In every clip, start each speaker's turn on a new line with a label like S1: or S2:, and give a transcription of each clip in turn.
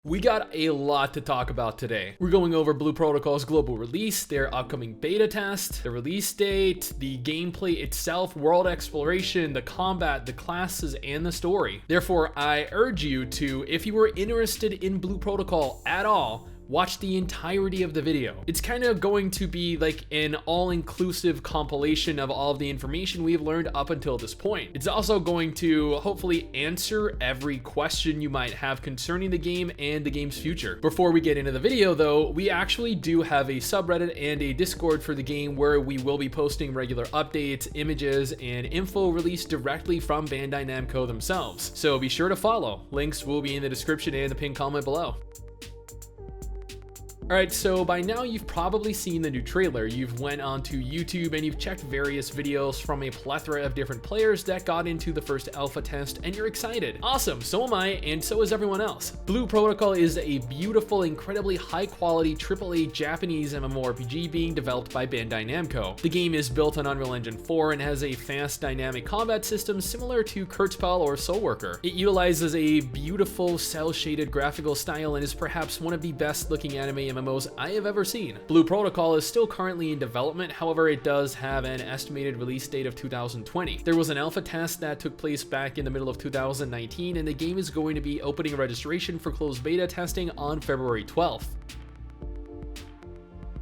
S1: We got a lot to talk about today. We're going over Blue Protocol's global release, their upcoming beta test, the release date, the gameplay itself, world exploration, the combat, the classes, and the story. Therefore, I urge you to, if you were interested in Blue Protocol at all, watch the entirety of the video. It's kind of going to be like an all-inclusive compilation of all of the information we've learned up until this point. It's also going to hopefully answer every question you might have concerning the game and the game's future. Before we get into the video though, we actually do have a subreddit and a Discord for the game where we will be posting regular updates, images, and info released directly from Bandai Namco themselves. So be sure to follow. Links will be in the description and the pinned comment below. Alright, so by now you've probably seen the new trailer. You've went onto YouTube and you've checked various videos from a plethora of different players that got into the first alpha test, and you're excited. Awesome, so am I, and so is everyone else. Blue Protocol is a beautiful, incredibly high-quality AAA Japanese MMORPG being developed by Bandai Namco. The game is built on Unreal Engine 4 and has a fast, dynamic combat system similar to KurtzPel or Soulworker. It utilizes a beautiful cel-shaded graphical style and is perhaps one of the best-looking anime MMOs I have ever seen. Blue Protocol is still currently in development, however it does have an estimated release date of 2020. There was an alpha test that took place back in the middle of 2019, and the game is going to be opening registration for closed beta testing on February 12th.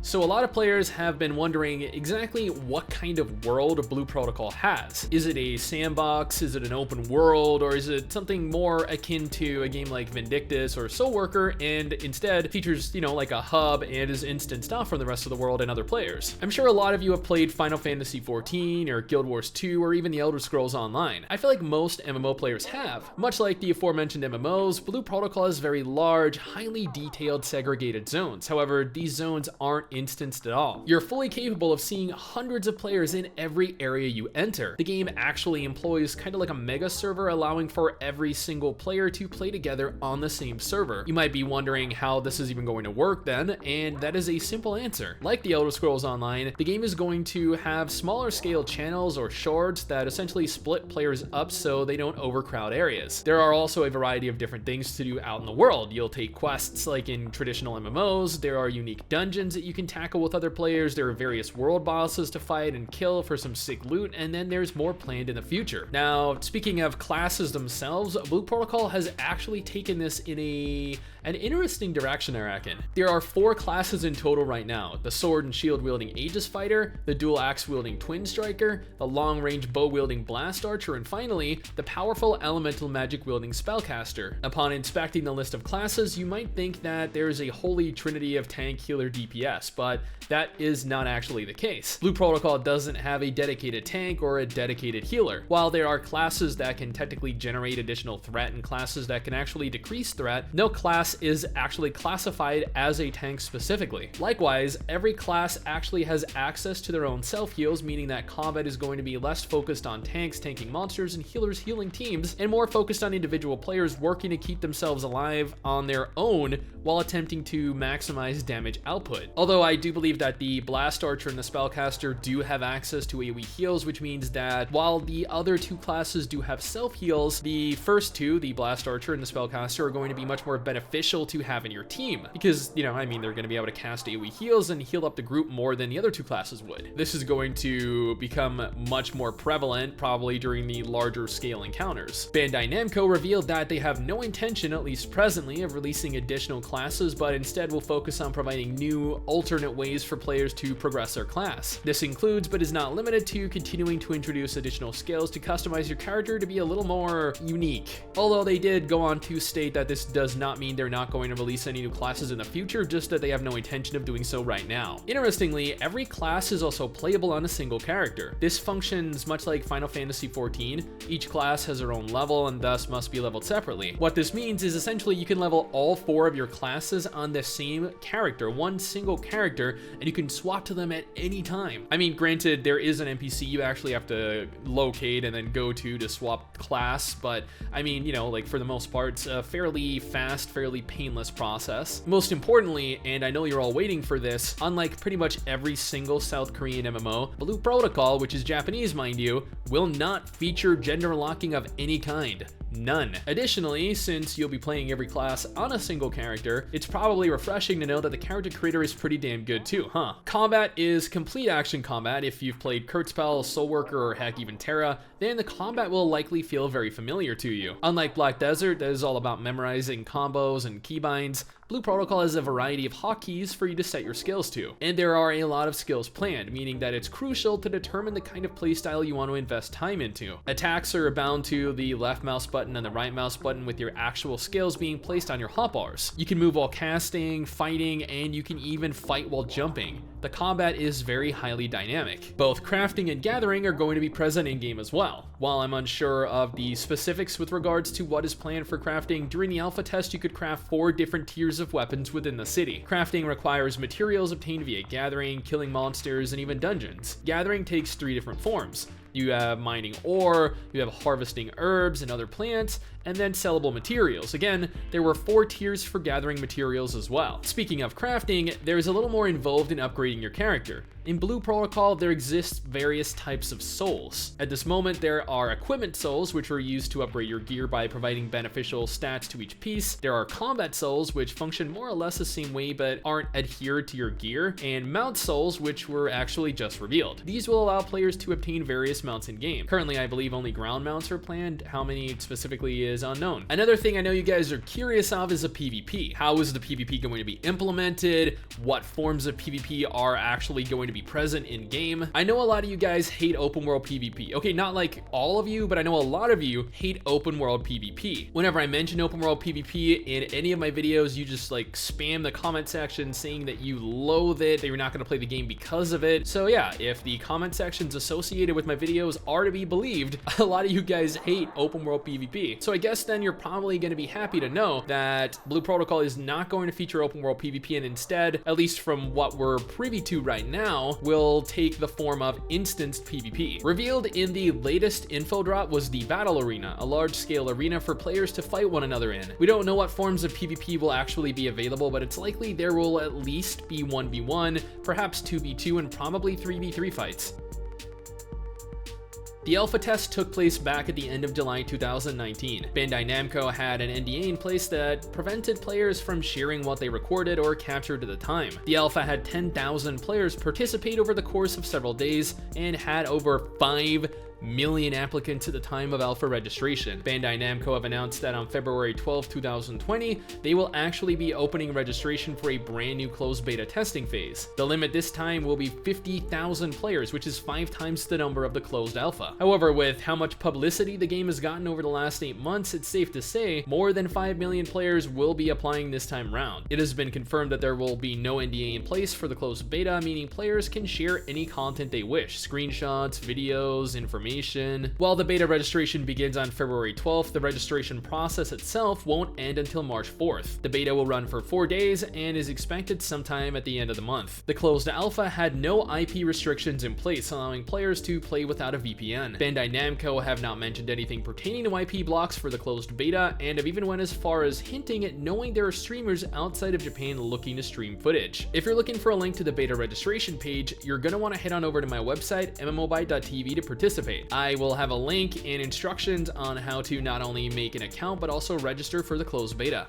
S1: So a lot of players have been wondering exactly what kind of world Blue Protocol has. Is it a sandbox, is it an open world, or is it something more akin to a game like Vindictus or Soulworker, and instead features, like a hub and is instanced off from the rest of the world and other players? I'm sure a lot of you have played Final Fantasy XIV or Guild Wars 2 or even the Elder Scrolls Online. I feel like most MMO players have. Much like the aforementioned MMOs, Blue Protocol has very large, highly detailed segregated zones. However, these zones aren't instanced at all. You're fully capable of seeing hundreds of players in every area you enter. The game actually employs kind of like a mega server, allowing for every single player to play together on the same server. You might be wondering how this is even going to work then, and that is a simple answer. Like the Elder Scrolls Online, the game is going to have smaller scale channels or shards that essentially split players up so they don't overcrowd areas. There are also a variety of different things to do out in the world. You'll take quests like in traditional MMOs, there are unique dungeons that you can tackle with other players, there are various world bosses to fight and kill for some sick loot, and then there's more planned in the future. Now, speaking of classes themselves, Blue Protocol has actually taken this in an interesting direction, I reckon. There are 4 classes in total right now: the sword and shield wielding Aegis Fighter, the dual axe wielding Twin Striker, the long range bow wielding Blast Archer, and finally, the powerful elemental magic wielding Spellcaster. Upon inspecting the list of classes, you might think that there is a holy trinity of tank, healer, DPS, but that is not actually the case. Blue Protocol doesn't have a dedicated tank or a dedicated healer. While there are classes that can technically generate additional threat and classes that can actually decrease threat, no class is actually classified as a tank specifically. Likewise, every class actually has access to their own self-heals, meaning that combat is going to be less focused on tanks tanking monsters and healers healing teams, and more focused on individual players working to keep themselves alive on their own while attempting to maximize damage output. Although I do believe that the Blast Archer and the Spellcaster do have access to AoE heals, which means that while the other 2 classes do have self-heals, the first 2, the Blast Archer and the Spellcaster, are going to be much more beneficial to have in your team because, they're going to be able to cast AoE heals and heal up the group more than the other 2 classes would. This is going to become much more prevalent probably during the larger scale encounters. Bandai Namco revealed that they have no intention, at least presently, of releasing additional classes, but instead will focus on providing new alternate ways for players to progress their class. This includes, but is not limited to, continuing to introduce additional skills to customize your character to be a little more unique. Although they did go on to state that this does not mean they're not going to release any new classes in the future, just that they have no intention of doing so right now. Interestingly, every class is also playable on a single character. This functions much like Final Fantasy XIV. Each class has their own level and thus must be leveled separately. What this means is essentially you can level all 4 of your classes on the same character, one single character, and you can swap to them at any time. Granted, there is an NPC you actually have to locate and then go to swap class, but for the most part, it's a fairly fast, fairly painless process. Most importantly, and I know you're all waiting for this, unlike pretty much every single South Korean MMO, Blue Protocol, which is Japanese mind you, will not feature gender locking of any kind. none. Additionally, since you'll be playing every class on a single character, it's probably refreshing to know that the character creator is pretty damn good too, huh? Combat is complete action combat. If you've played KurtzPel, Soulworker, or heck even Terra, then the combat will likely feel very familiar to you. Unlike Black Desert, that is all about memorizing combos and keybinds, Blue Protocol has a variety of hotkeys for you to set your skills to, and there are a lot of skills planned, meaning that it's crucial to determine the kind of playstyle you want to invest time into. Attacks are bound to the left mouse button and the right mouse button, with your actual skills being placed on your hotbars. You can move while casting, fighting, and you can even fight while jumping. The combat is very highly dynamic. Both crafting and gathering are going to be present in-game as well. While I'm unsure of the specifics with regards to what is planned for crafting, during the alpha test you could craft 4 different tiers of weapons within the city. Crafting requires materials obtained via gathering, killing monsters, and even dungeons. Gathering takes 3 different forms. You have mining ore, you have harvesting herbs and other plants, and then sellable materials. Again, there were 4 tiers for gathering materials as well. Speaking of crafting, there's a little more involved in upgrading your character. In Blue Protocol, there exists various types of souls. At this moment, there are equipment souls, which are used to upgrade your gear by providing beneficial stats to each piece. There are combat souls, which function more or less the same way but aren't adhered to your gear, and mount souls, which were actually just revealed. These will allow players to obtain various mounts in game. Currently, I believe only ground mounts are planned. How many specifically is unknown. Another thing I know you guys are curious of is a PvP. How is the PvP going to be implemented? What forms of PvP are actually going to be present in game? I know a lot of you guys hate open world PvP. Okay, not like all of you, but I know a lot of you hate open world PvP. Whenever I mention open world PvP in any of my videos, you just like spam the comment section saying that you loathe it, that you're not going to play the game because of it. So yeah, if the comment sections associated with my videos are to be believed, a lot of you guys hate open world PvP. So I guess then you're probably going to be happy to know that Blue Protocol is not going to feature open world PvP, and instead, at least from what we're privy to right now, will take the form of instanced PvP. Revealed in the latest info drop was the Battle Arena, a large-scale arena for players to fight one another in. We don't know what forms of PvP will actually be available, but it's likely there will at least be 1v1, perhaps 2v2, and probably 3v3 fights. The alpha test took place back at the end of July 2019. Bandai Namco had an NDA in place that prevented players from sharing what they recorded or captured at the time. The alpha had 10,000 players participate over the course of several days and had over 5 million applicants at the time of alpha registration. Bandai Namco have announced that on February 12, 2020, they will actually be opening registration for a brand new closed beta testing phase. The limit this time will be 50,000 players, which is 5 times the number of the closed alpha. However, with how much publicity the game has gotten over the last 8 months, it's safe to say more than 5 million players will be applying this time round. It has been confirmed that there will be no NDA in place for the closed beta, meaning players can share any content they wish, screenshots, videos, information. While the beta registration begins on February 12th, the registration process itself won't end until March 4th. The beta will run for 4 days and is expected sometime at the end of the month. The closed alpha had no IP restrictions in place, allowing players to play without a VPN. Bandai Namco have not mentioned anything pertaining to IP blocks for the closed beta, and have even went as far as hinting at knowing there are streamers outside of Japan looking to stream footage. If you're looking for a link to the beta registration page, you're going to want to head on over to my website, mmobite.tv, to participate. I will have a link and instructions on how to not only make an account but also register for the closed beta.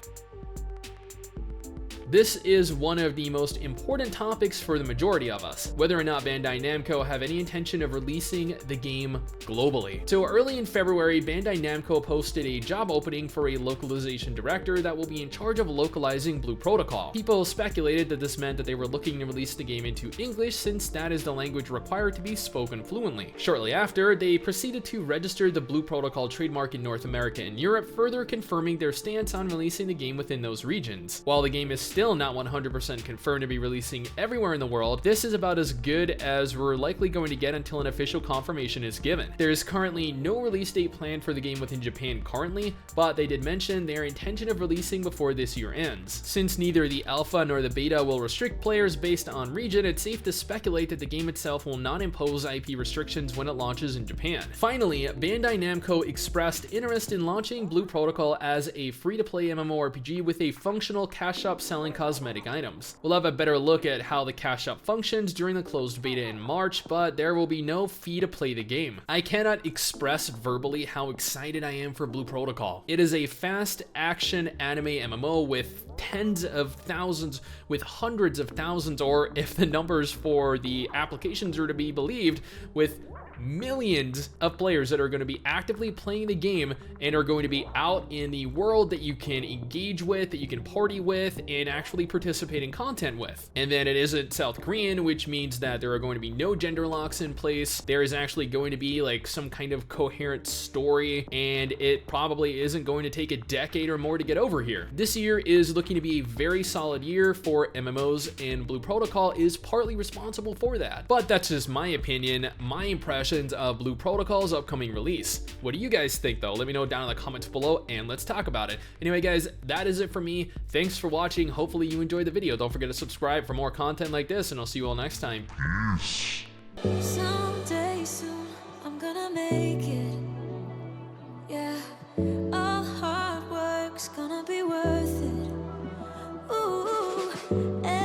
S1: This is one of the most important topics for the majority of us, whether or not Bandai Namco have any intention of releasing the game globally. So early in February, Bandai Namco posted a job opening for a localization director that will be in charge of localizing Blue Protocol. People speculated that this meant that they were looking to release the game into English, since that is the language required to be spoken fluently. Shortly after, they proceeded to register the Blue Protocol trademark in North America and Europe, further confirming their stance on releasing the game within those regions. While the game is still not 100% confirmed to be releasing everywhere in the world, this is about as good as we're likely going to get until an official confirmation is given. There is currently no release date planned for the game within Japan currently, but they did mention their intention of releasing before this year ends. Since neither the alpha nor the beta will restrict players based on region, it's safe to speculate that the game itself will not impose IP restrictions when it launches in Japan. Finally, Bandai Namco expressed interest in launching Blue Protocol as a free-to-play MMORPG with a functional cash shop selling selling cosmetic items. We'll have a better look at how the cash shop functions during the closed beta in March, but there will be no fee to play the game. I cannot express verbally how excited I am for Blue Protocol. It is a fast action anime MMO with tens of thousands, with hundreds of thousands, or if the numbers for the applications are to be believed, with millions of players that are going to be actively playing the game and are going to be out in the world that you can engage with, that you can party with, and actually participate in content with. And then it isn't South Korean, which means that there are going to be no gender locks in place. There is actually going to be like some kind of coherent story, and it probably isn't going to take a decade or more to get over here. This year is looking to be a very solid year for MMOs, and Blue Protocol is partly responsible for that. But that's just my opinion, my impression of Blue Protocol's upcoming release. What do you guys think though? Let me know down in the comments below and let's talk about it. Anyway guys, that is it for me. Thanks for watching. Hopefully you enjoyed the video. Don't forget to subscribe for more content like this, and I'll see you all next time. Peace.
S2: Someday soon I'm gonna make it. Yeah, all hard work's gonna be worth it. Ooh,